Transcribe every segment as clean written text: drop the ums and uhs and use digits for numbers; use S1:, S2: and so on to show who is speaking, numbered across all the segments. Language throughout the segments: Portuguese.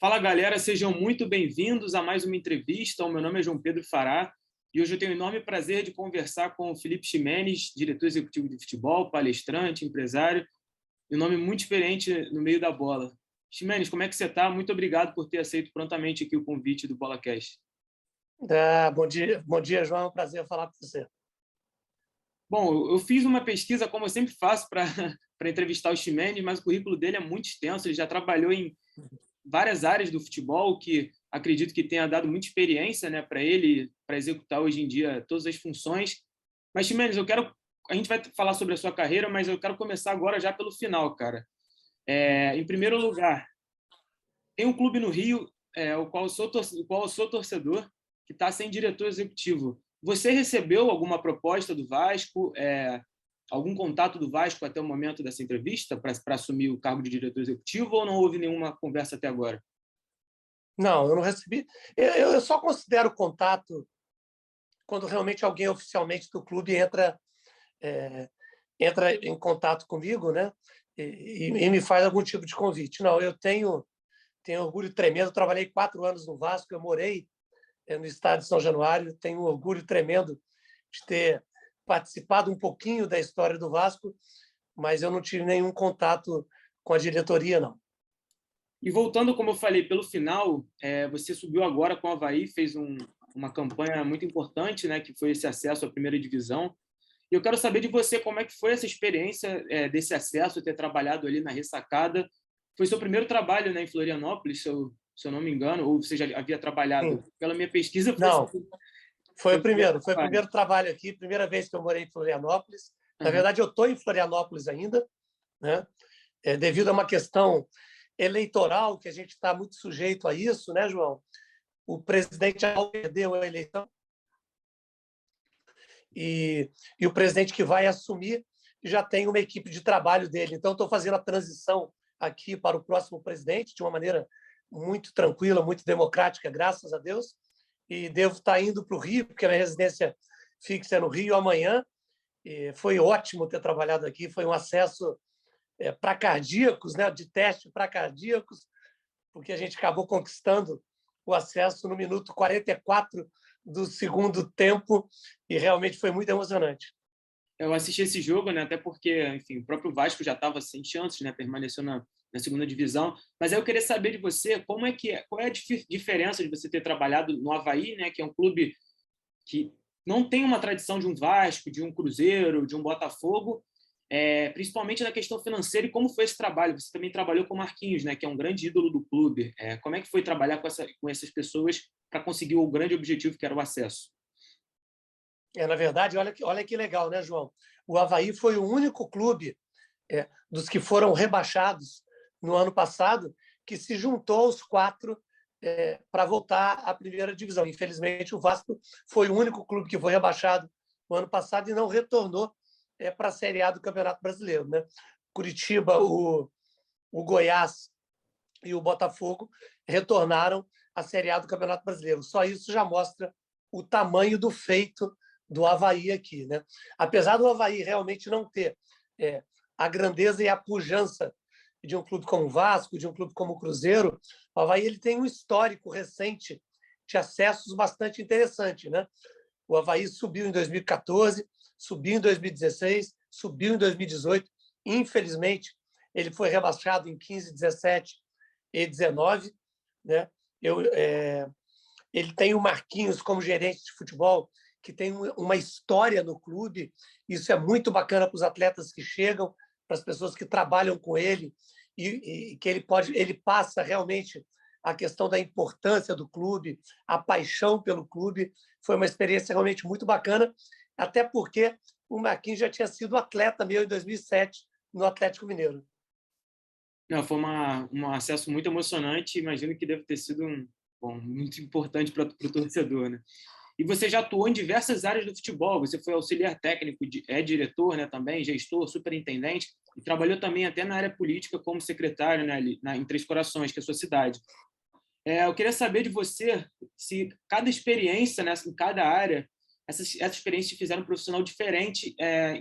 S1: Fala, galera, sejam muito bem-vindos a mais uma entrevista. O meu nome é João Pedro Fará e hoje eu tenho o enorme prazer de conversar com o Felipe Ximenes, diretor executivo de futebol, palestrante, empresário, e um nome muito diferente no meio da bola. Ximenes, como é que você está? Muito obrigado por ter aceito prontamente aqui o convite do BolaCast.
S2: Bom dia, João. É um prazer falar com você.
S1: Bom, eu fiz uma pesquisa, como eu sempre faço, para entrevistar o Ximenes, mas o currículo dele é muito extenso. Ele já trabalhou em várias áreas do futebol, que acredito que tenha dado muita experiência, né, para ele, para executar hoje em dia todas as funções. Mas, Ximenes, a gente vai falar sobre a sua carreira, mas eu quero começar agora já pelo final, cara. Em primeiro lugar, tem um clube no Rio, o qual eu sou torcedor, que está sem diretor executivo. Você recebeu alguma proposta do Vasco, algum contato do Vasco até o momento dessa entrevista para assumir o cargo de diretor executivo, ou não houve nenhuma conversa até agora?
S2: Não, eu não recebi. Eu só considero contato quando realmente alguém oficialmente do clube entra em contato comigo, né? E me faz algum tipo de convite. Não, eu tenho orgulho tremendo. Eu trabalhei 4 anos no Vasco, eu morei no estado de São Januário. Tenho um orgulho tremendo de ter participado um pouquinho da história do Vasco, mas eu não tive nenhum contato com a diretoria, não.
S1: E voltando, como eu falei, pelo final, você subiu agora com o Avaí, fez uma campanha muito importante, né, que foi esse acesso à primeira divisão. E eu quero saber de você como é que foi essa experiência desse acesso, ter trabalhado ali na ressacada. Foi seu primeiro trabalho, né, em Florianópolis, se eu não me engano, ou você já havia trabalhado?
S2: Sim.
S1: Pela minha pesquisa,
S2: Não, foi o primeiro. Foi o
S1: trabalho.
S2: primeiro trabalho aqui, primeira vez que eu morei em Florianópolis. Na
S1: Uhum.
S2: verdade, eu estou em Florianópolis ainda, né? Devido a uma questão eleitoral, que a gente está muito sujeito a isso, né, João? O presidente perdeu a eleição e o presidente que vai assumir já tem uma equipe de trabalho dele. Então, estou fazendo a transição aqui para o próximo presidente de uma maneira muito tranquila, muito democrática, graças a Deus. E devo estar indo para o Rio, porque a minha residência fixa é no Rio amanhã. E foi ótimo ter trabalhado aqui, foi um acesso para cardíacos, né, de teste para cardíacos, porque a gente acabou conquistando o acesso no minuto 44 do segundo tempo e realmente foi muito emocionante.
S1: Eu assisti esse jogo, né, até porque, enfim, o próprio Vasco já estava sem chances, né, permaneceu na segunda divisão. Mas aí eu queria saber de você qual é a diferença de você ter trabalhado no Avaí, né, que é um clube que não tem uma tradição de um Vasco, de um Cruzeiro, de um Botafogo, principalmente na questão financeira, e como foi esse trabalho? Você também trabalhou com o Marquinhos, né, que é um grande ídolo do clube. Como é que foi trabalhar com essas pessoas para conseguir o grande objetivo, que era o acesso?
S2: Na verdade, olha que legal, né, João? O Avaí foi o único clube dos que foram rebaixados no ano passado que se juntou aos 4 para voltar à primeira divisão. Infelizmente, o Vasco foi o único clube que foi rebaixado no ano passado e não retornou para a Série A do Campeonato Brasileiro, né? Curitiba, o Goiás e o Botafogo retornaram à Série A do Campeonato Brasileiro. Só isso já mostra o tamanho do feito do Avaí aqui, né? Apesar do Avaí realmente não ter a grandeza e a pujança de um clube como o Vasco, de um clube como o Cruzeiro, o Avaí ele tem um histórico recente de acessos bastante interessante, né? O Avaí subiu em 2014, subiu em 2016, subiu em 2018. Infelizmente, ele foi rebaixado em 15, 17 e 19, né? Ele tem o Marquinhos como gerente de futebol, que tem uma história no clube. Isso é muito bacana para os atletas que chegam, para as pessoas que trabalham com ele, e que ele passa realmente a questão da importância do clube, a paixão pelo clube. Foi uma experiência realmente muito bacana, até porque o Marquinhos já tinha sido atleta meu em 2007 no Atlético Mineiro.
S1: Não, foi um acesso muito emocionante. Imagino que deve ter sido muito importante para o torcedor, né? E você já atuou em diversas áreas do futebol. Você foi auxiliar técnico, diretor, né, também, gestor, superintendente, e trabalhou também até na área política como secretário, né, em Três Corações, que é a sua cidade. Eu queria saber de você se cada experiência, né, em cada área, essas experiências te fizeram um profissional diferente,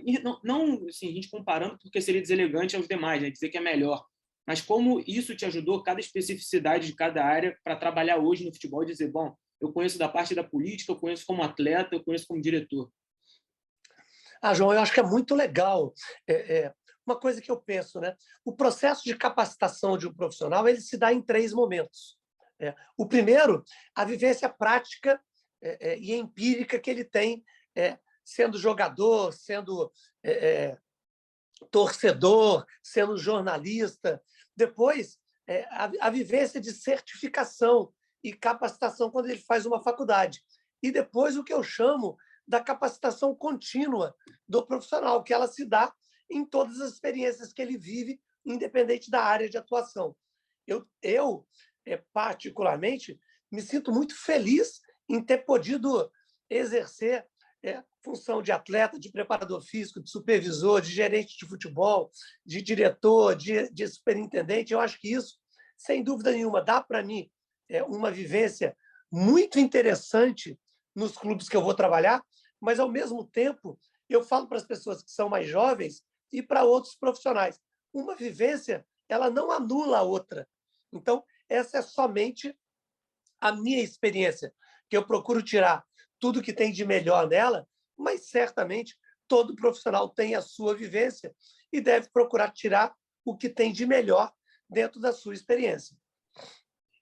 S1: e não assim, a gente comparando, porque seria deselegante aos demais, né, dizer que é melhor. mas como isso te ajudou, cada especificidade de cada área, para trabalhar hoje no futebol e dizer, bom, eu conheço da parte da política, eu conheço como atleta, eu conheço como diretor.
S2: João, eu acho que é muito legal. Uma coisa que eu penso, né? O processo de capacitação de um profissional ele se dá em 3 momentos. O primeiro, a vivência prática e empírica que ele tem sendo jogador, sendo torcedor, sendo jornalista. Depois, a vivência de certificação e capacitação quando ele faz uma faculdade. E depois o que eu chamo da capacitação contínua do profissional, que ela se dá em todas as experiências que ele vive, independente da área de atuação. Eu particularmente, me sinto muito feliz em ter podido exercer função de atleta, de preparador físico, de supervisor, de gerente de futebol, de diretor, de superintendente. Eu acho que isso, sem dúvida nenhuma, dá para mim uma vivência muito interessante nos clubes que eu vou trabalhar, mas, ao mesmo tempo, eu falo para as pessoas que são mais jovens e para outros profissionais. Uma vivência, ela não anula a outra. Então, essa é somente a minha experiência, que eu procuro tirar tudo que tem de melhor nela, mas certamente todo profissional tem a sua vivência e deve procurar tirar o que tem de melhor dentro da sua experiência.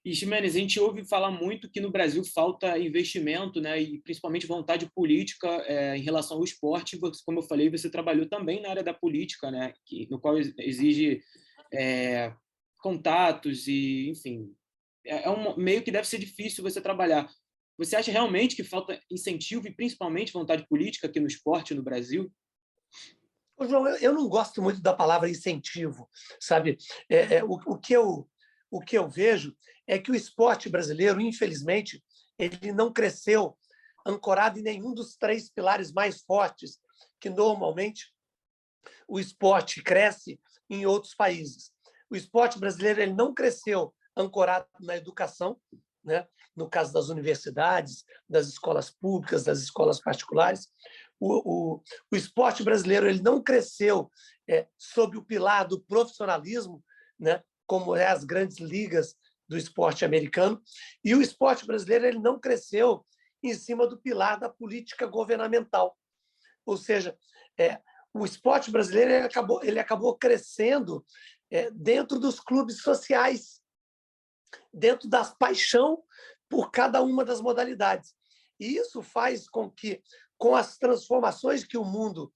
S1: E, Ximenes, a gente ouve falar muito que no Brasil falta investimento, né, e principalmente vontade política em relação ao esporte. Como eu falei, você trabalhou também na área da política, né, no qual exige contatos e, enfim, meio que deve ser difícil você trabalhar. Você acha realmente que falta incentivo e principalmente vontade política aqui no esporte no Brasil?
S2: João, eu não gosto muito da palavra incentivo, sabe? O que eu vejo é que o esporte brasileiro, infelizmente, ele não cresceu ancorado em nenhum dos 3 pilares mais fortes que normalmente o esporte cresce em outros países. O esporte brasileiro ele não cresceu ancorado na educação, né? No caso das universidades, das escolas públicas, das escolas particulares. O esporte brasileiro ele não cresceu sob o pilar do profissionalismo, né? Como é as grandes ligas do esporte americano, e o esporte brasileiro ele não cresceu em cima do pilar da política governamental. Ou seja, o esporte brasileiro ele acabou crescendo dentro dos clubes sociais, dentro da paixão por cada uma das modalidades. E isso faz com que, com as transformações que o mundo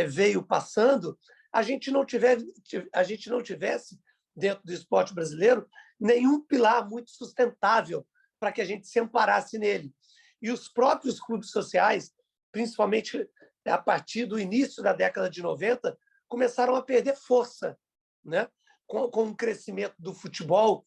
S2: veio passando, a gente não tivesse, dentro do esporte brasileiro, nenhum pilar muito sustentável para que a gente se amparasse nele. E os próprios clubes sociais, principalmente a partir do início da década de 90, começaram a perder força, né? Com o crescimento do futebol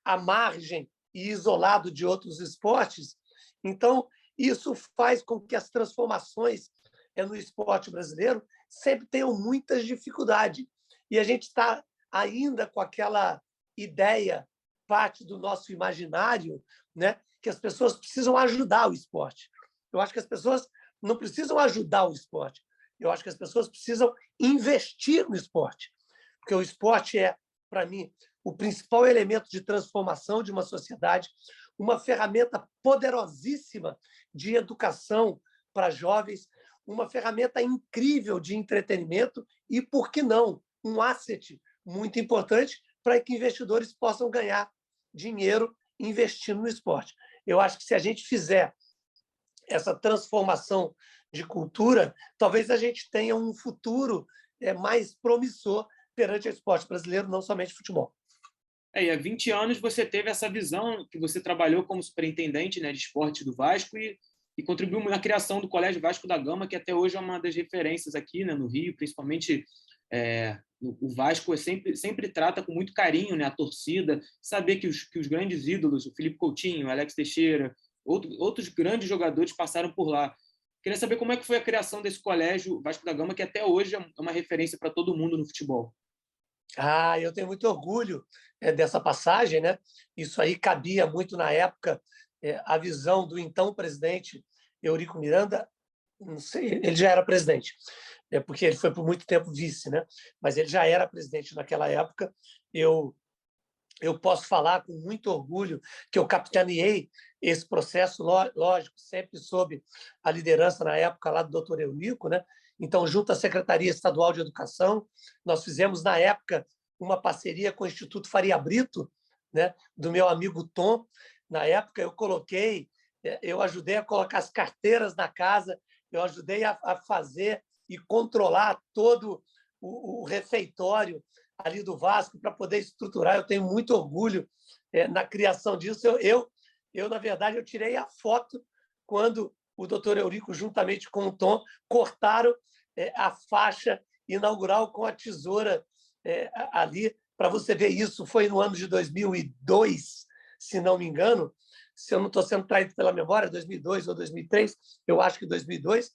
S2: à margem e isolado de outros esportes. Então, isso faz com que as transformações no esporte brasileiro sempre tenham muitas dificuldades. E a gente está ainda com aquela ideia, parte do nosso imaginário, né, que as pessoas precisam ajudar o esporte. Eu acho que as pessoas não precisam ajudar o esporte. Eu acho que as pessoas precisam investir no esporte. Porque o esporte é, para mim, o principal elemento de transformação de uma sociedade, uma ferramenta poderosíssima de educação para jovens, uma ferramenta incrível de entretenimento e, por que não, um asset muito importante para que investidores possam ganhar dinheiro investindo no esporte. Eu acho que se a gente fizer essa transformação de cultura, talvez a gente tenha um futuro mais promissor perante o esporte brasileiro, não somente futebol.
S1: E há 20 anos você teve essa visão, que você trabalhou como superintendente, né, de esporte do Vasco e contribuiu na criação do Colégio Vasco da Gama, que até hoje é uma das referências aqui, né, no Rio, principalmente o Vasco sempre trata com muito carinho, né, a torcida, saber que os grandes ídolos, o Felipe Coutinho, o Alex Teixeira, outros grandes jogadores passaram por lá. Queria saber como é que foi a criação desse colégio Vasco da Gama, que até hoje é uma referência para todo mundo no futebol.
S2: Eu tenho muito orgulho dessa passagem, né? Isso aí cabia muito na época a visão do então presidente Eurico Miranda, não sei, ele já era presidente, porque ele foi por muito tempo vice, né? Mas ele já era presidente naquela época. Eu eu posso falar com muito orgulho que eu capitaneei esse processo, lógico, sempre sob a liderança na época lá do doutor Eurico, né? Então, junto à Secretaria Estadual de Educação, nós fizemos na época uma parceria com o Instituto Faria Brito, né? Do meu amigo Tom. Na época eu ajudei a colocar as carteiras na casa, eu ajudei a fazer e controlar todo o refeitório ali do Vasco para poder estruturar. Eu tenho muito orgulho na criação disso. Na verdade, eu tirei a foto quando o doutor Eurico, juntamente com o Tom, cortaram a faixa inaugural com a tesoura ali, para você ver isso. Foi no ano de 2002, se não me engano, se eu não estou sendo traído pela memória, 2002 ou 2003, eu acho que 2002.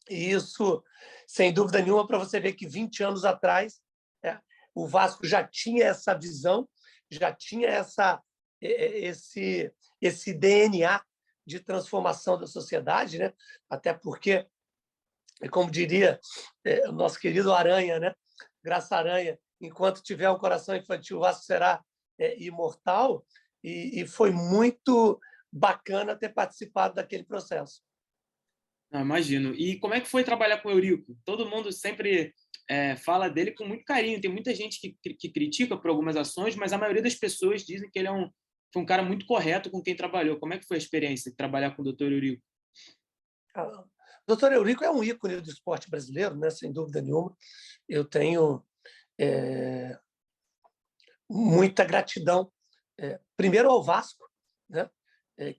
S2: E isso, sem dúvida nenhuma, para você ver que 20 anos atrás, o Vasco já tinha essa visão, já tinha esse DNA de transformação da sociedade, né? Até porque, como diria o nosso querido Aranha, né? Graça Aranha, enquanto tiver um coração infantil, o Vasco será imortal, e foi muito bacana ter participado daquele processo.
S1: Não, imagino. E como é que foi trabalhar com o Eurico? Todo mundo sempre fala dele com muito carinho. Tem muita gente que critica por algumas ações, mas a maioria das pessoas dizem que ele foi um cara muito correto com quem trabalhou. Como é que foi a experiência de trabalhar com o Dr. Eurico?
S2: O doutor Eurico é um ícone do esporte brasileiro, né? Sem dúvida nenhuma. Eu tenho muita gratidão, primeiro ao Vasco, né?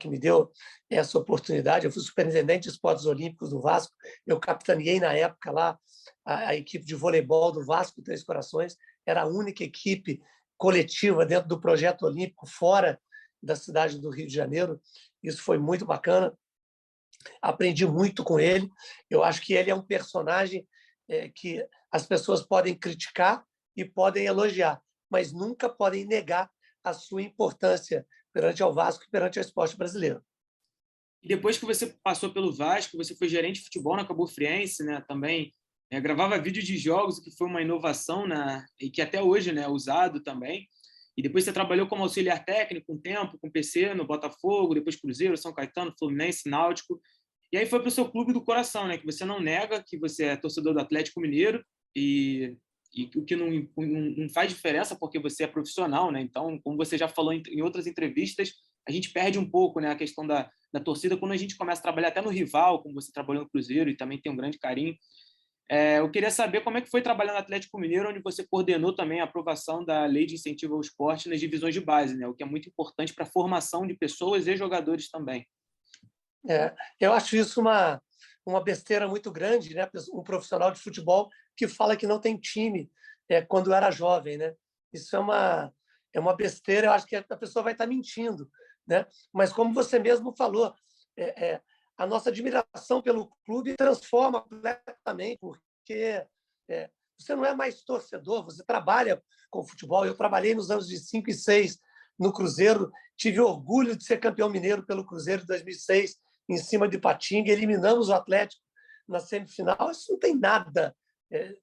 S2: Que me deu essa oportunidade. Eu fui superintendente de esportes olímpicos do Vasco, eu capitaneei na época lá a equipe de voleibol do Vasco Três Corações, era a única equipe coletiva dentro do projeto olímpico fora da cidade do Rio de Janeiro. Isso foi muito bacana, aprendi muito com ele. Eu acho que ele é um personagem que as pessoas podem criticar e podem elogiar, mas nunca podem negar a sua importância perante ao Vasco e perante ao esporte brasileiro.
S1: E depois que você passou pelo Vasco, você foi gerente de futebol na Cabo Friense, né? Também gravava vídeos de jogos, o que foi uma inovação, né? E que até hoje, né, é usado também. E depois você trabalhou como auxiliar técnico um tempo, com PC no Botafogo, depois Cruzeiro, São Caetano, Fluminense, Náutico. E aí foi para o seu clube do coração, né? Que você não nega que você é torcedor do Atlético Mineiro e o que não faz diferença porque você é profissional, né? Então, como você já falou em outras entrevistas, a gente perde um pouco, né, a questão da torcida quando a gente começa a trabalhar até no rival, como você trabalhou no Cruzeiro e também tem um grande carinho. Eu queria saber como é que foi trabalhar no Atlético Mineiro, onde você coordenou também a aprovação da Lei de Incentivo ao Esporte nas divisões de base, né? O que é muito importante para a formação de pessoas e jogadores também.
S2: Eu acho isso uma besteira muito grande, né? Um profissional de futebol que fala que não tem time quando era jovem, né? Isso é uma besteira. Eu acho que a pessoa vai estar mentindo, né? Mas como você mesmo falou, a nossa admiração pelo clube transforma completamente, porque você não é mais torcedor, você trabalha com futebol. Eu trabalhei nos anos de 5 e 6 no Cruzeiro, tive orgulho de ser campeão mineiro pelo Cruzeiro em 2006, em cima de Ipatinga, eliminamos o Atlético na semifinal. Isso não tem nada,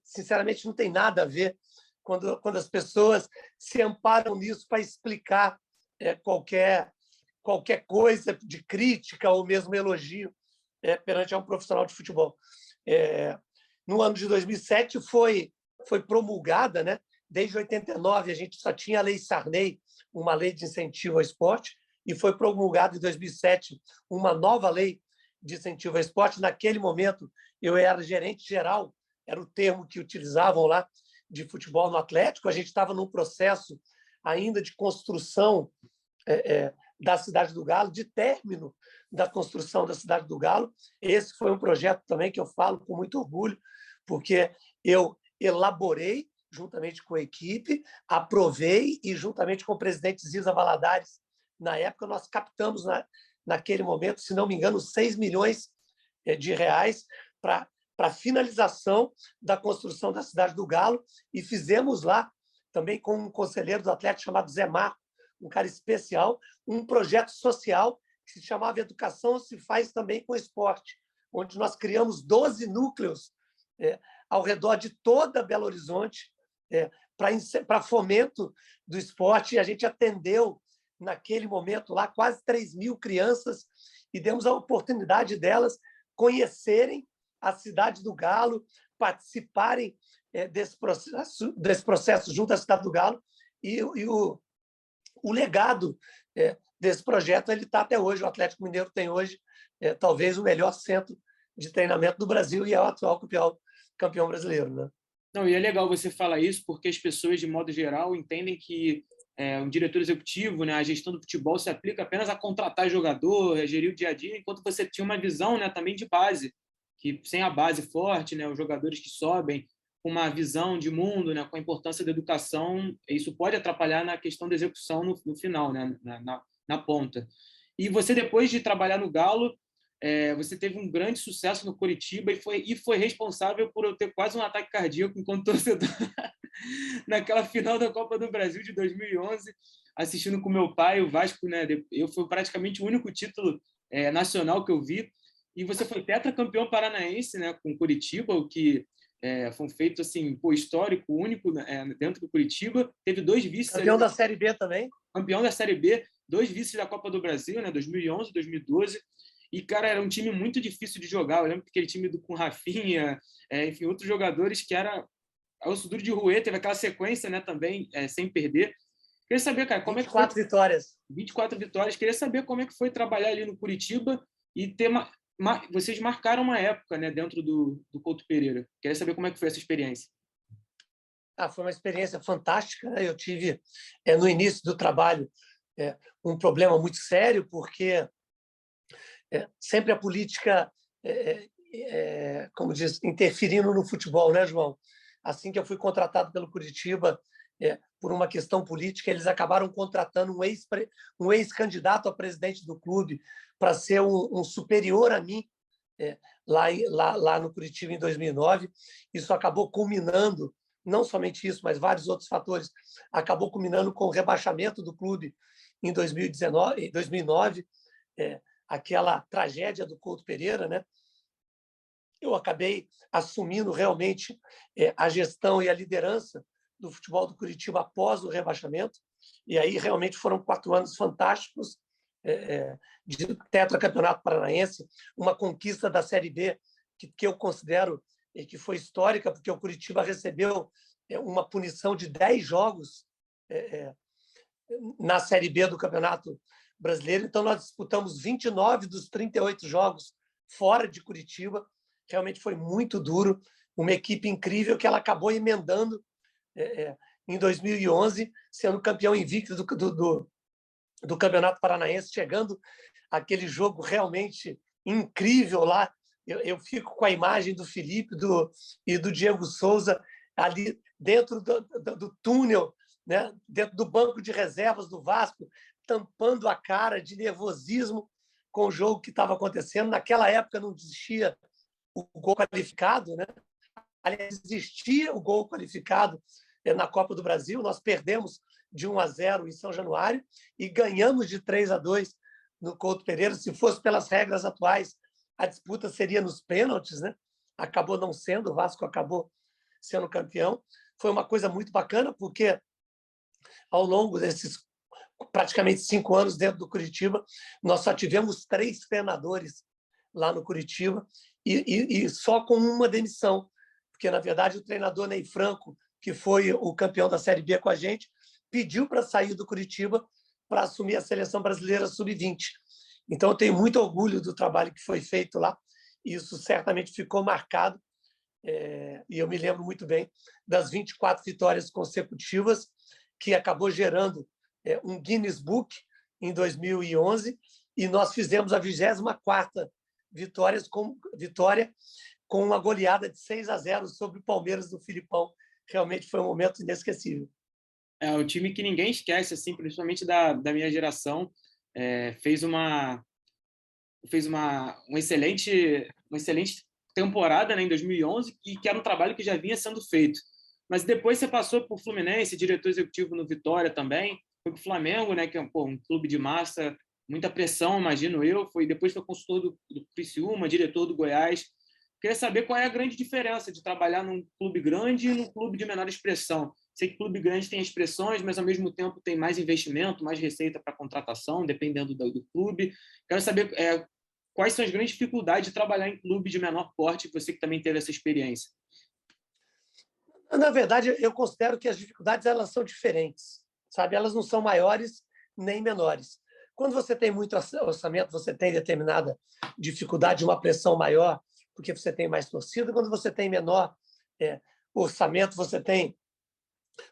S2: sinceramente, não tem nada a ver quando as pessoas se amparam nisso para explicar qualquer coisa de crítica ou mesmo elogio perante a um profissional de futebol. No ano de 2007 foi promulgada, né? Desde 89 a gente só tinha a Lei Sarney, uma lei de incentivo ao esporte, e foi promulgada em 2007 uma nova lei de incentivo ao esporte. Naquele momento, eu era gerente geral, era o termo que utilizavam lá, de futebol no Atlético. A gente estava num processo ainda de construção da Cidade do Galo, de término da construção da Cidade do Galo. Esse foi um projeto também que eu falo com muito orgulho, porque eu elaborei juntamente com a equipe, aprovei e, juntamente com o presidente Ziza Valadares, na época, nós captamos, naquele momento, se não me engano, 6 milhões de reais para a finalização da construção da Cidade do Galo, e fizemos lá, também com um conselheiro do Atlético chamado Zé Marco, um cara especial, um projeto social que se chamava Educação se faz também com esporte, onde nós criamos 12 núcleos ao redor de toda Belo Horizonte para fomento do esporte. E a gente atendeu, naquele momento lá, quase 3.000 crianças e demos a oportunidade delas conhecerem a cidade do Galo, participarem desse processo junto à cidade do Galo. E o legado desse projeto ele está até hoje. O Atlético Mineiro tem hoje talvez o melhor centro de treinamento do Brasil e é o atual campeão brasileiro, né?
S1: Não, e é legal você falar isso, porque as pessoas, de modo geral, entendem que um diretor executivo, né, a gestão do futebol se aplica apenas a contratar jogador, a gerir o dia a dia, enquanto você tinha uma visão, né, também de base, que sem a base forte, né, os jogadores que sobem com uma visão de mundo, né, com a importância da educação, isso pode atrapalhar na questão da execução no final, né, na ponta. E você, depois de trabalhar no Galo, você teve um grande sucesso no Coritiba e foi responsável por eu ter quase um ataque cardíaco enquanto torcedor naquela final da Copa do Brasil de 2011, assistindo com meu pai, o Vasco, né? Foi praticamente o único título nacional que eu vi. E você foi tetracampeão paranaense, né, com Coritiba, o que foi um feito assim, histórico, único, dentro do Coritiba. Teve 2 vices.
S2: Campeão da Série B também.
S1: Campeão da Série B, 2 vices da Copa do Brasil, né, 2011, 2012. E, cara, era um time muito difícil de jogar. Eu lembro que aquele time com Rafinha, enfim, outros jogadores que era... O Suduro de Rouet teve aquela sequência, né, também, sem perder. Queria saber, cara, como
S2: 24
S1: é que foi...
S2: vitórias.
S1: 24 vitórias. Queria saber como é que foi trabalhar ali no Curitiba e ter... Vocês marcaram uma época, né, dentro do Couto Pereira. Queria saber como é que foi essa experiência.
S2: Foi uma experiência fantástica, né? Eu tive, no início do trabalho, um problema muito sério, porque sempre a política, como diz, interferindo no futebol, né, João? Assim que eu fui contratado pelo Curitiba, por uma questão política, eles acabaram contratando um ex-candidato a presidente do clube para ser um superior a mim lá no Curitiba em 2009. Isso acabou culminando, não somente isso, mas vários outros fatores, acabou culminando com o rebaixamento do clube em 2009, aquela tragédia do Couto Pereira, né? Eu acabei assumindo realmente a gestão e a liderança do futebol do Curitiba após o rebaixamento, e aí realmente foram 4 anos fantásticos de tetracampeonato paranaense, uma conquista da Série B que eu considero que foi histórica, porque o Curitiba recebeu uma punição de 10 jogos na Série B do Campeonato Brasileiro. Então, nós disputamos 29 dos 38 jogos fora de Curitiba. Realmente foi muito duro. Uma equipe incrível que ela acabou emendando em 2011, sendo campeão invicto do Campeonato Paranaense, chegando aquele jogo realmente incrível lá. Eu fico com a imagem do Felipe e do Diego Souza ali dentro do túnel, né? Dentro do banco de reservas do Vasco, tampando a cara de nervosismo com o jogo que estava acontecendo. Naquela época não existia o gol qualificado, né? Aliás, existia o gol qualificado na Copa do Brasil. Nós perdemos de 1-0 em São Januário e ganhamos de 3-2 no Couto Pereira. Se fosse pelas regras atuais, a disputa seria nos pênaltis, né? Acabou não sendo, o Vasco acabou sendo campeão. Foi uma coisa muito bacana, porque ao longo desses praticamente 5 anos dentro do Curitiba, nós só tivemos 3 treinadores lá no Curitiba e só com uma demissão, porque, na verdade, o treinador Ney Franco, que foi o campeão da Série B com a gente, pediu para sair do Curitiba para assumir a Seleção Brasileira Sub-20. Então, eu tenho muito orgulho do trabalho que foi feito lá, e isso certamente ficou marcado, e eu me lembro muito bem das 24 vitórias consecutivas, que acabou gerando um Guinness Book em 2011, e nós fizemos a 24ª vitória com uma goleada de 6-0 sobre o Palmeiras do Filipão. Realmente foi um momento inesquecível.
S1: É um time que ninguém esquece, assim, principalmente da minha geração. Fez uma excelente temporada, né, em 2011, e que era um trabalho que já vinha sendo feito. Mas depois você passou por Fluminense, diretor executivo no Vitória também, foi para o Flamengo, né, que é um clube de massa, muita pressão, imagino eu. Depois foi consultor do Criciúma, diretor do Goiás. Queria saber qual é a grande diferença de trabalhar num clube grande e num clube de menor expressão. Sei que clube grande tem expressões, mas, ao mesmo tempo, tem mais investimento, mais receita para contratação, dependendo do clube. Quero saber quais são as grandes dificuldades de trabalhar em clube de menor porte, você que também teve essa experiência.
S2: Na verdade, eu considero que as dificuldades elas são diferentes, sabe? Elas não são maiores nem menores. Quando você tem muito orçamento, você tem determinada dificuldade, uma pressão maior, porque você tem mais torcida. Quando você tem menor orçamento, você tem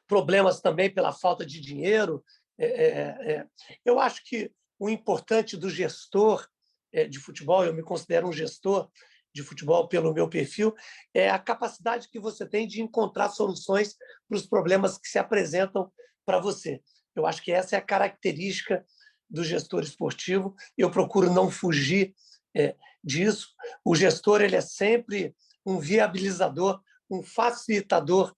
S2: problemas também pela falta de dinheiro. Eu acho que o importante do gestor de futebol, eu me considero um gestor de futebol pelo meu perfil, é a capacidade que você tem de encontrar soluções para os problemas que se apresentam para você. Eu acho que essa é a característica do gestor esportivo. Eu procuro não fugir disso. O gestor ele é sempre um viabilizador, um facilitador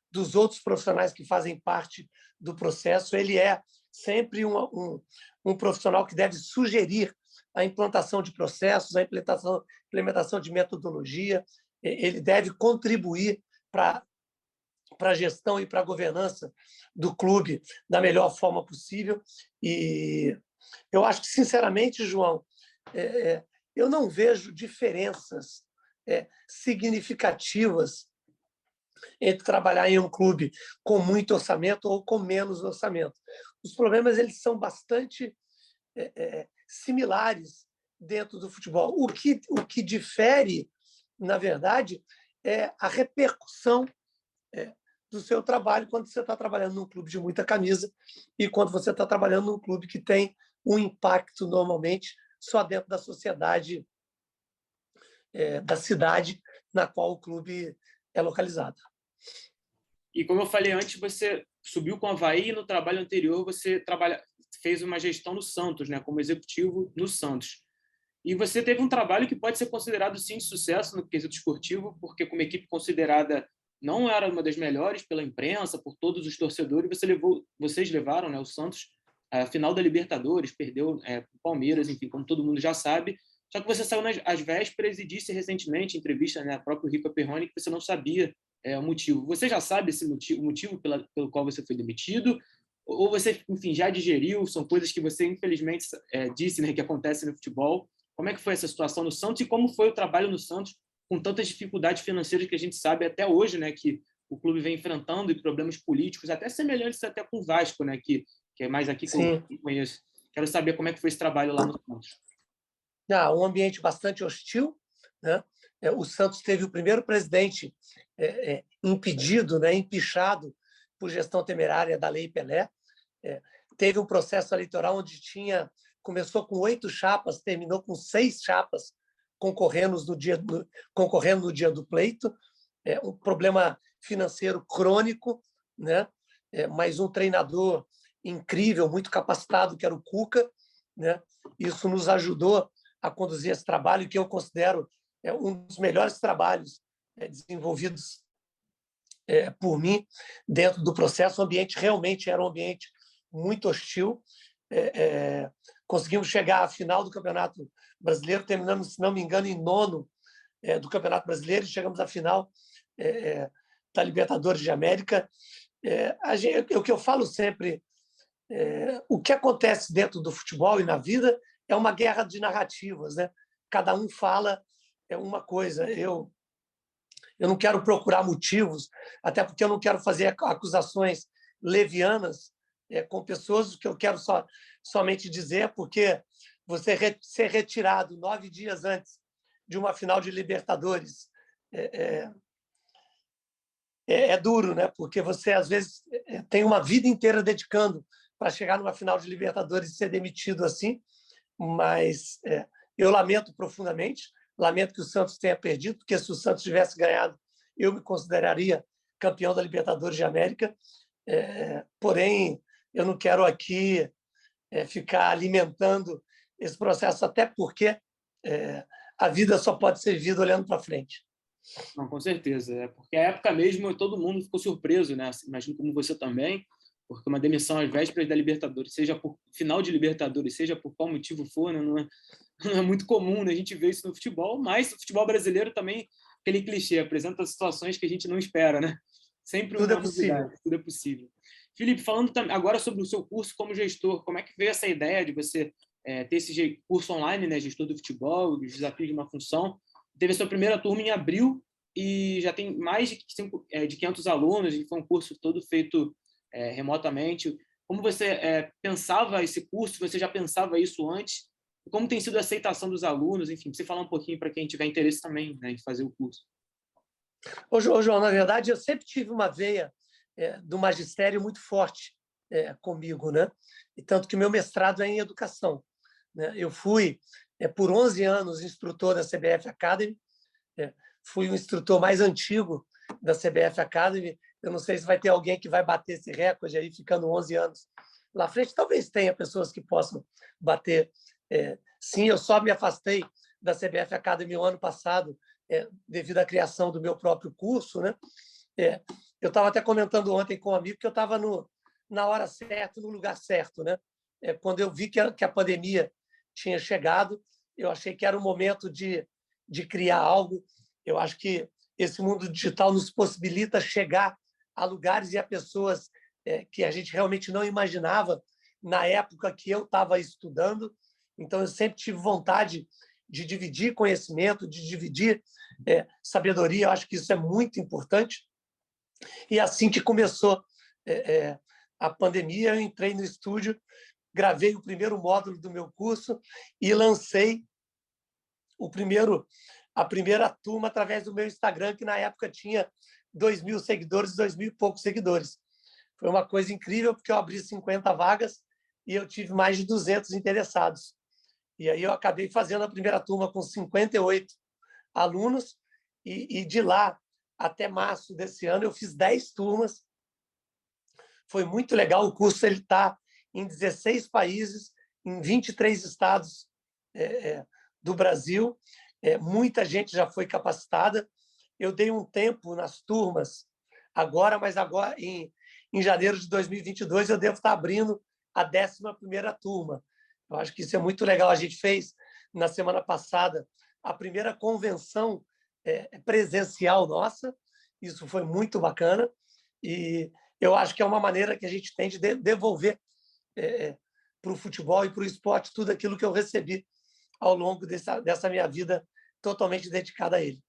S2: dos outros profissionais que fazem parte do processo. Ele é sempre um profissional que deve sugerir a implantação de processos, a implementação de metodologia. Ele deve contribuir para a gestão e para a governança do clube da melhor forma possível. E eu acho que, sinceramente, João, eu não vejo diferenças significativas entre trabalhar em um clube com muito orçamento ou com menos orçamento. Os problemas eles são bastante similares dentro do futebol. O que difere, na verdade, é a repercussão do seu trabalho quando você está trabalhando num clube de muita camisa e quando você está trabalhando num clube que tem um impacto, normalmente, só dentro da sociedade, da cidade na qual o clube é localizado.
S1: E, como eu falei antes, você subiu com o Avaí e, no trabalho anterior, você fez uma gestão no Santos, né, como executivo no Santos. E você teve um trabalho que pode ser considerado, sim, de sucesso no quesito esportivo, porque, como equipe considerada, não era uma das melhores pela imprensa, por todos os torcedores, vocês levaram, né, o Santos à final da Libertadores, perdeu o Palmeiras, enfim, como todo mundo já sabe. Só que você saiu às vésperas e disse recentemente, em entrevista, né, próprio Rico Perrone, que você não sabia o motivo. Você já sabe o motivo pelo qual você foi demitido? Ou você, enfim, já digeriu? São coisas que você, infelizmente, disse, né, que acontecem no futebol. Como é que foi essa situação no Santos e como foi o trabalho no Santos com tantas dificuldades financeiras que a gente sabe até hoje, né, que o clube vem enfrentando, e problemas políticos até semelhantes até com o Vasco, né, que é mais aqui que eu conheço. Quero saber como é que foi esse trabalho lá no Santos.
S2: Um ambiente bastante hostil, né? O Santos teve o primeiro presidente impedido, né, empichado por gestão temerária da Lei Pelé. Teve um processo eleitoral onde começou com 8 chapas, terminou com 6 chapas concorrendo no dia do pleito. Um problema financeiro crônico, né? Mais um treinador incrível, muito capacitado, que era o Cuca, né? Isso nos ajudou a conduzir esse trabalho, que eu considero um dos melhores trabalhos desenvolvidos por mim dentro do processo. O ambiente realmente era um ambiente muito hostil. Conseguimos chegar à final do Campeonato Brasileiro, terminamos, se não me engano, em 9º do Campeonato Brasileiro, e chegamos à final da Libertadores de América. O que eu falo sempre, o que acontece dentro do futebol e na vida é uma guerra de narrativas, né? Cada um fala uma coisa. Eu não quero procurar motivos, até porque eu não quero fazer acusações levianas com pessoas. O que eu quero somente dizer, porque você ser retirado 9 dias antes de uma final de Libertadores é duro, né? Porque você, às vezes, tem uma vida inteira dedicando para chegar numa final de Libertadores e ser demitido assim. Mas eu lamento profundamente, lamento que o Santos tenha perdido, porque se o Santos tivesse ganhado, eu me consideraria campeão da Libertadores de América. Porém, eu não quero aqui ficar alimentando esse processo, até porque a vida só pode ser vivida olhando para frente.
S1: Não, com certeza. Porque a época mesmo todo mundo ficou surpreso, né? Imagino como você também. porque uma demissão às vésperas da Libertadores, seja por final de Libertadores, seja por qual motivo for, né, não é muito comum, né, a gente ver isso no futebol, mas o futebol brasileiro também, aquele clichê, apresenta situações que a gente não espera, né? Sempre
S2: Tudo é
S1: uma
S2: possível.
S1: novidade, tudo é possível. Felipe, falando agora sobre o seu curso como gestor, como é que veio essa ideia de você ter esse curso online, né, gestor do futebol, os desafios de uma função? Teve a sua primeira turma em abril e já tem mais de 500 alunos, e foi um curso todo feito remotamente. Como você pensava esse curso? Você já pensava isso antes? Como tem sido a aceitação dos alunos? Enfim, você falar um pouquinho para quem tiver interesse também, né, em fazer o curso.
S2: Ô, João, na verdade, eu sempre tive uma veia do magistério muito forte comigo, né? E tanto que meu mestrado é em educação, né? Eu fui, por 11 anos, instrutor da CBF Academy, fui o instrutor mais antigo da CBF Academy. Eu não sei se vai ter alguém que vai bater esse recorde aí, ficando 11 anos lá à frente. Talvez tenha pessoas que possam bater. Sim, eu só me afastei da CBF Academy o ano passado, devido à criação do meu próprio curso, né? Eu estava até comentando ontem com um amigo que eu estava na hora certa, no lugar certo, né? Quando eu vi que a pandemia tinha chegado, eu achei que era o momento de criar algo. Eu acho que esse mundo digital nos possibilita chegar a lugares e a pessoas que a gente realmente não imaginava na época que eu estava estudando. Então, eu sempre tive vontade de dividir conhecimento, de dividir sabedoria. Eu acho que isso é muito importante. E assim que começou a pandemia, eu entrei no estúdio, gravei o primeiro módulo do meu curso e lancei a primeira turma através do meu Instagram, que na época tinha 2.000 seguidores, 2.000 e poucos seguidores. Foi uma coisa incrível, porque eu abri 50 vagas e eu tive mais de 200 interessados. E aí eu acabei fazendo a primeira turma com 58 alunos, e de lá até março desse ano eu fiz 10 turmas. Foi muito legal. O curso está em 16 países, em 23 estados do Brasil. Muita gente já foi capacitada. Eu dei um tempo nas turmas agora, mas agora, em janeiro de 2022, eu devo estar abrindo a 11ª turma. Eu acho que isso é muito legal. A gente fez, na semana passada, a primeira convenção presencial nossa. Isso foi muito bacana. E eu acho que é uma maneira que a gente tem de devolver para o futebol e para o esporte tudo aquilo que eu recebi ao longo dessa minha vida totalmente dedicada a ele.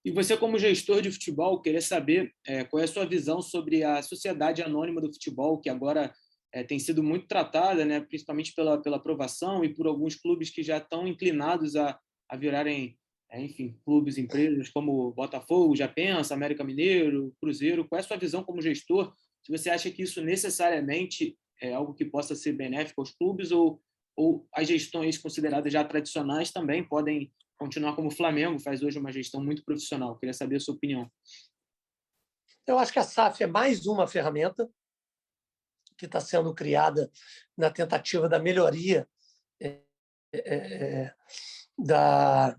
S1: E você, como gestor de futebol, queria saber qual é a sua visão sobre a sociedade anônima do futebol, que agora tem sido muito tratada, né, principalmente pela aprovação e por alguns clubes que já estão inclinados a virarem, enfim, clubes, empresas como Botafogo, já pensa, América Mineiro, Cruzeiro. Qual é a sua visão como gestor? Se você acha que isso necessariamente é algo que possa ser benéfico aos clubes ou as gestões consideradas já tradicionais também podem continuar como o Flamengo faz hoje uma gestão muito profissional? Queria saber a sua opinião.
S2: Eu acho que a SAF é mais uma ferramenta que está sendo criada na tentativa da melhoria da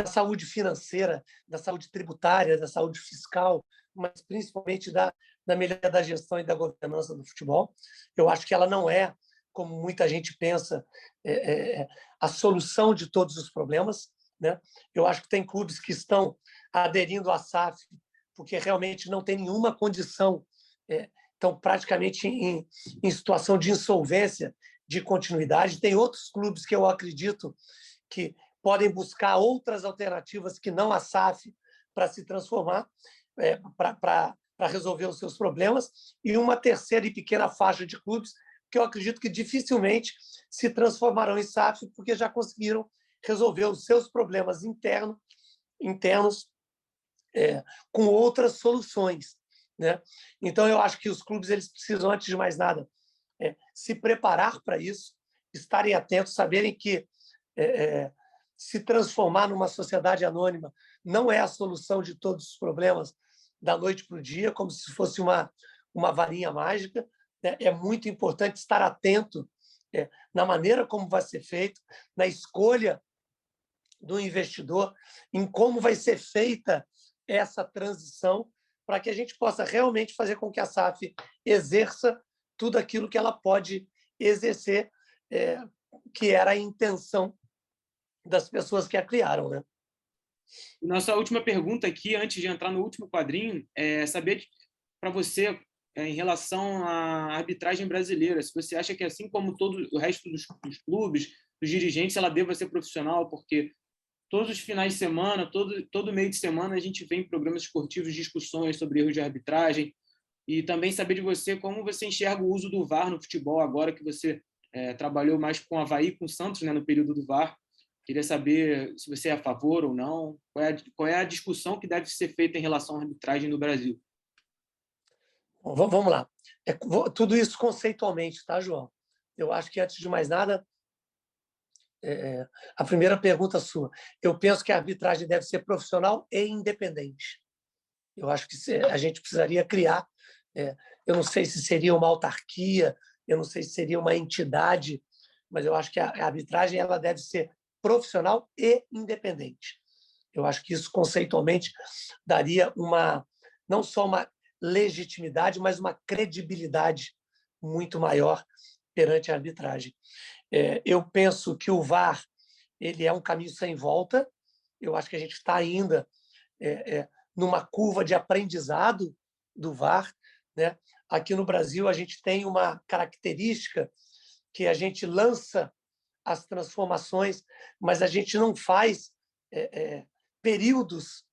S2: saúde financeira, da saúde tributária, da saúde fiscal, mas principalmente da melhoria da gestão e da governança do futebol. Eu acho que ela não é, como muita gente pensa, a solução de todos os problemas, né? Eu acho que tem clubes que estão aderindo à SAF porque realmente não tem nenhuma condição, estão praticamente em situação de insolvência, de continuidade. Tem outros clubes que eu acredito que podem buscar outras alternativas que não a SAF para se transformar, para resolver os seus problemas, e uma terceira e pequena faixa de clubes que eu acredito que dificilmente se transformarão em SAF, porque já conseguiram resolver os seus problemas internos com outras soluções, né? Então, eu acho que os clubes eles precisam, antes de mais nada, se preparar para isso, estarem atentos, saberem que se transformar numa sociedade anônima não é a solução de todos os problemas da noite para o dia, como se fosse uma varinha mágica. É muito importante estar atento na maneira como vai ser feito, na escolha do investidor, em como vai ser feita essa transição, para que a gente possa realmente fazer com que a SAF exerça tudo aquilo que ela pode exercer, que era a intenção das pessoas que a criaram, né?
S1: Nossa última pergunta aqui, antes de entrar no último quadrinho, é saber para você, em relação à arbitragem brasileira, se você acha que, assim como todo o resto dos clubes, dos dirigentes, ela deva ser profissional, porque todos os finais de semana, todo meio de semana, a gente vê em programas esportivos discussões sobre erros de arbitragem, e também saber de você como você enxerga o uso do VAR no futebol, agora que você trabalhou mais com o Avaí, com o Santos, né, no período do VAR. Queria saber se você é a favor ou não, qual é a discussão que deve ser feita em relação à arbitragem no Brasil.
S2: Bom, vamos lá. Tudo isso conceitualmente, tá, João? Eu acho que, antes de mais nada, a primeira pergunta sua, eu penso que a arbitragem deve ser profissional e independente. Eu acho que a gente precisaria criar, eu não sei se seria uma autarquia, eu não sei se seria uma entidade, mas eu acho que a arbitragem ela deve ser profissional e independente. Eu acho que isso, conceitualmente, daria não só uma legitimidade, mas uma credibilidade muito maior perante a arbitragem. Eu penso que o VAR ele é um caminho sem volta. Eu acho que a gente está ainda numa curva de aprendizado do VAR, né? Aqui no Brasil, a gente tem uma característica que a gente lança as transformações, mas a gente não faz períodos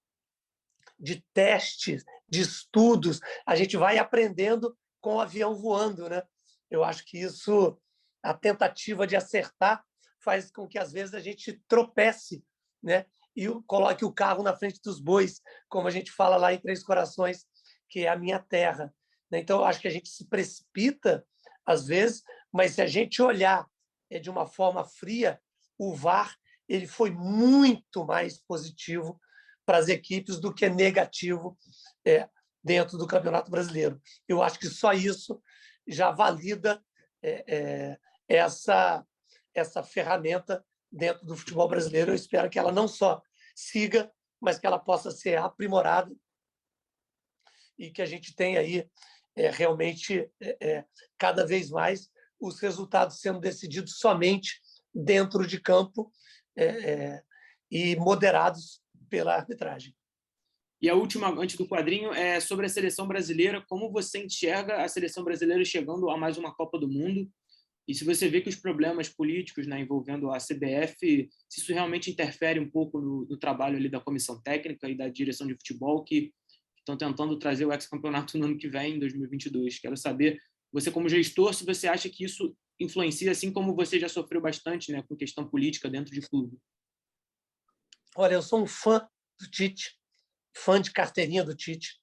S2: de testes, de estudos. A gente vai aprendendo com o avião voando, né? Eu acho que isso, a tentativa de acertar, faz com que, às vezes, a gente tropece, né? E coloque o carro na frente dos bois, como a gente fala lá em Três Corações, que é a minha terra. Então, eu acho que a gente se precipita, às vezes, mas se a gente olhar de uma forma fria, o VAR ele foi muito mais positivo para as equipes do que negativo dentro do Campeonato Brasileiro. Eu acho que só isso já valida essa ferramenta dentro do futebol brasileiro. Eu espero que ela não só siga, mas que ela possa ser aprimorada e que a gente tenha aí realmente cada vez mais os resultados sendo decididos somente dentro de campo e moderados pela arbitragem.
S1: E a última, antes do quadrinho, é sobre a seleção brasileira. Como você enxerga a seleção brasileira chegando a mais uma Copa do Mundo? E se você vê que os problemas políticos, né, envolvendo a CBF, se isso realmente interfere um pouco no trabalho ali da comissão técnica e da direção de futebol, que estão tentando trazer o ex-campeonato no ano que vem, em 2022. Quero saber, você como gestor, se você acha que isso influencia, assim como você já sofreu bastante, né, com questão política dentro de clube.
S2: Olha, eu sou um fã do Tite, fã de carteirinha do Tite.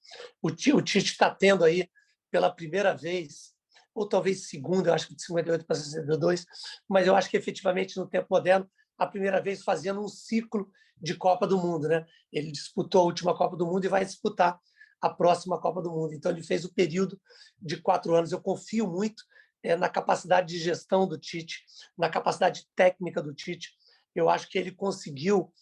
S2: O Tite está tendo aí, pela primeira vez, ou talvez segunda, eu acho que de 58 para 62, mas eu acho que efetivamente no tempo moderno, a primeira vez fazendo um ciclo de Copa do Mundo, né? Ele disputou a última Copa do Mundo e vai disputar a próxima Copa do Mundo. Então ele fez o período de 4 anos. Eu confio muito na capacidade de gestão do Tite, na capacidade técnica do Tite. Eu acho que ele conseguiu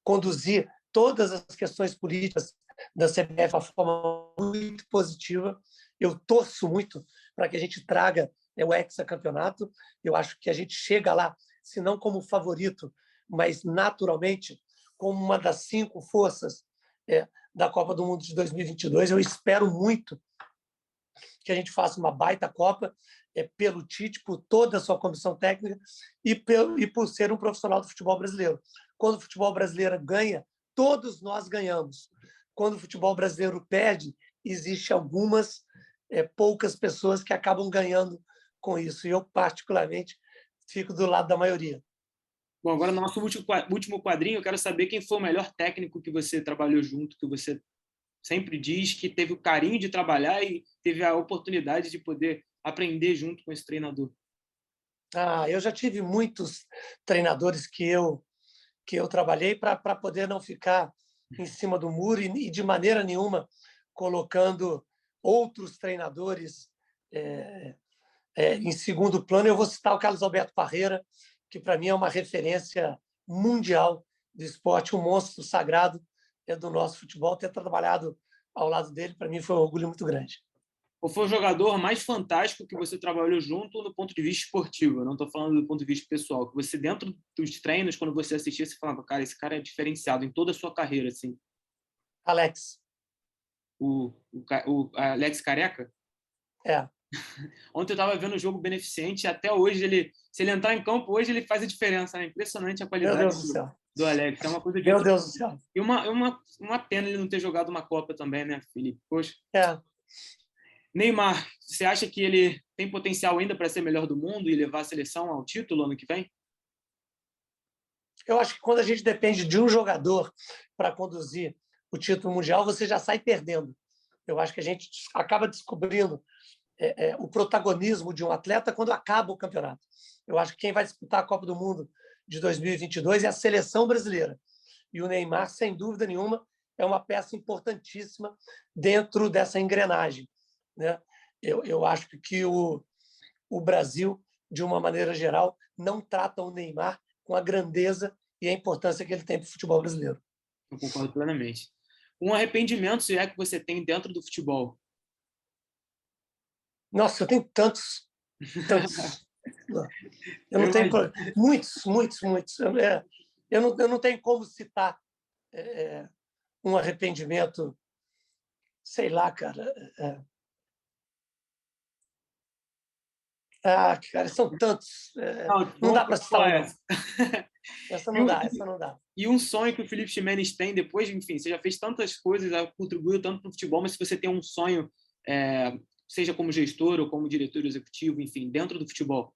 S2: conduzir todas as questões políticas da CBF de uma forma muito positiva. Eu torço muito para que a gente traga o hexacampeonato. Eu acho que a gente chega lá, se não como favorito, mas naturalmente como uma das 5 forças da Copa do Mundo de 2022. Eu espero muito que a gente faça uma baita Copa pelo Tite, por toda a sua comissão técnica e por ser um profissional do futebol brasileiro. Quando o futebol brasileiro ganha, todos nós ganhamos. Quando o futebol brasileiro perde, existe algumas poucas pessoas que acabam ganhando com isso. E eu, particularmente, fico do lado da maioria.
S1: Bom, agora no nosso último quadrinho, eu quero saber quem foi o melhor técnico que você trabalhou junto, que você sempre diz que teve o carinho de trabalhar e teve a oportunidade de poder aprender junto com esse treinador.
S2: Eu já tive muitos treinadores que eu trabalhei para poder não ficar em cima do muro e de maneira nenhuma colocando outros treinadores em segundo plano. Eu vou citar o Carlos Alberto Parreira, que para mim é uma referência mundial do esporte, um monstro sagrado do nosso futebol, ter trabalhado ao lado dele, para mim foi um orgulho muito grande.
S1: Qual foi o jogador mais fantástico que você trabalhou junto do ponto de vista esportivo? Eu não estou falando do ponto de vista pessoal. Que você, dentro dos treinos, quando você assistia, você falava, cara, esse cara é diferenciado em toda a sua carreira, assim.
S2: Alex.
S1: O Alex Careca?
S2: É.
S1: Ontem eu estava vendo o jogo beneficente e até hoje, se ele entrar em campo hoje, ele faz a diferença. É impressionante a
S2: Meu
S1: qualidade
S2: Deus do céu.
S1: do Alex. É uma coisa de
S2: Meu
S1: outro...
S2: Deus do céu.
S1: E uma pena ele não ter jogado uma Copa também, né, Felipe? Poxa.
S2: É.
S1: Neymar, você acha que ele tem potencial ainda para ser melhor do mundo e levar a seleção ao título ano que vem?
S2: Eu acho que quando a gente depende de um jogador para conduzir o título mundial, você já sai perdendo. Eu acho que a gente acaba descobrindo o protagonismo de um atleta quando acaba o campeonato. Eu acho que quem vai disputar a Copa do Mundo de 2022 é a seleção brasileira. E o Neymar, sem dúvida nenhuma, é uma peça importantíssima dentro dessa engrenagem, né? Eu acho que o Brasil, de uma maneira geral, não trata o Neymar com a grandeza e a importância que ele tem para o futebol brasileiro.
S1: Eu concordo plenamente. Um arrependimento, se é que você tem dentro do futebol?
S2: Nossa, eu tenho tantos. Eu não tenho muitos. Eu não tenho como citar um arrependimento, sei lá, cara. Cara, são tantos. Não dá para citar um,
S1: essa.
S2: Essa não dá.
S1: E um sonho que o Felipe Ximenes tem depois, enfim, você já fez tantas coisas, já contribuiu tanto para o futebol, mas se você tem um sonho, seja como gestor ou como diretor executivo, enfim, dentro do futebol.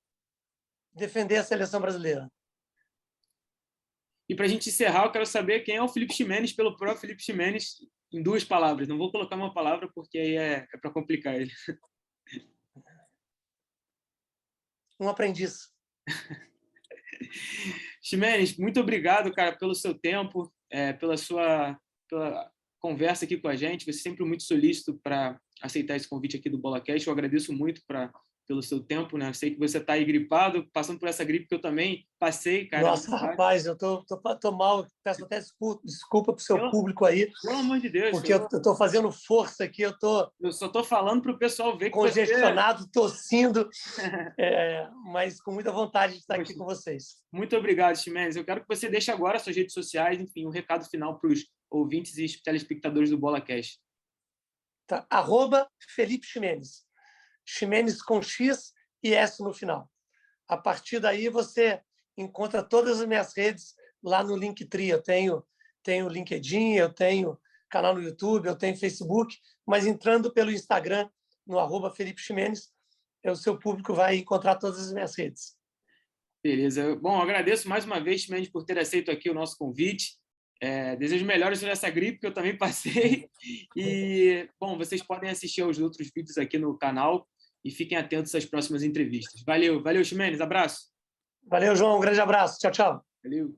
S2: Defender a seleção brasileira.
S1: E para a gente encerrar, eu quero saber quem é o Felipe Ximenes pelo próprio Felipe Ximenes, em 2 palavras. Não vou colocar uma palavra porque aí é para complicar ele.
S2: Um aprendiz.
S1: Ximenes, muito obrigado, cara, pelo seu tempo, pela conversa aqui com a gente. Você é sempre muito solícito para aceitar esse convite aqui do BolaCast. Eu agradeço muito pelo seu tempo, né? Eu sei que você está aí gripado, passando por essa gripe que eu também passei, cara.
S2: Nossa, rapaz, eu tô mal. Peço até desculpa para o seu público aí.
S1: Pelo amor de Deus.
S2: Porque eu estou fazendo força aqui, eu
S1: só estou falando para o pessoal ver que
S2: congestionado, tossindo, mas com muita vontade de estar aqui com vocês.
S1: Muito obrigado, Ximenes. Eu quero que você deixe agora suas redes sociais, enfim, um recado final para os ouvintes e telespectadores do BolaCast.
S2: Tá. @Felipe Ximenes. Ximenes com X e S no final. A partir daí você encontra todas as minhas redes lá no Linktree. Eu tenho LinkedIn, eu tenho canal no YouTube, eu tenho Facebook, mas entrando pelo Instagram, no @Felipe Ximenes, o seu público vai encontrar todas as minhas redes.
S1: Beleza. Bom, eu agradeço mais uma vez, Ximenes, por ter aceito aqui o nosso convite. Desejo melhores sobre essa gripe que eu também passei. E, bom, vocês podem assistir aos outros vídeos aqui no canal e fiquem atentos às próximas entrevistas. Valeu, Ximenes. Abraço.
S2: Valeu, João. Um grande abraço. Tchau, tchau.
S1: Valeu.